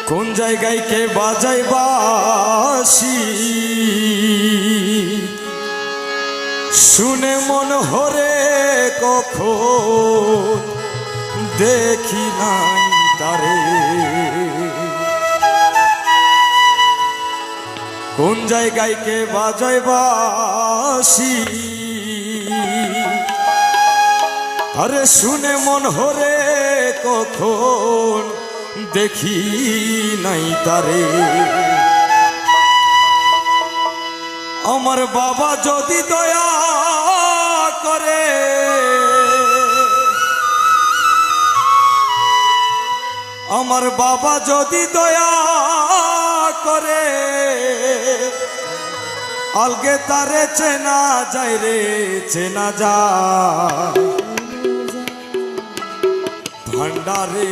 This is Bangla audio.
কোন জায়গায় কে বাজায় বাঁশি শুনে মন হরে কখন দেখি নাই তারে। কোন জায়গায় কে বাজায় বাঁশি আরে শুনে মন হরে কখন দেখি নাই তারে। আমার বাবা যদি দয়া করে আমার বাবা যদি দয়া করে আলগে তারে চেনা যায় রে চেনা যায় ভান্ডারে।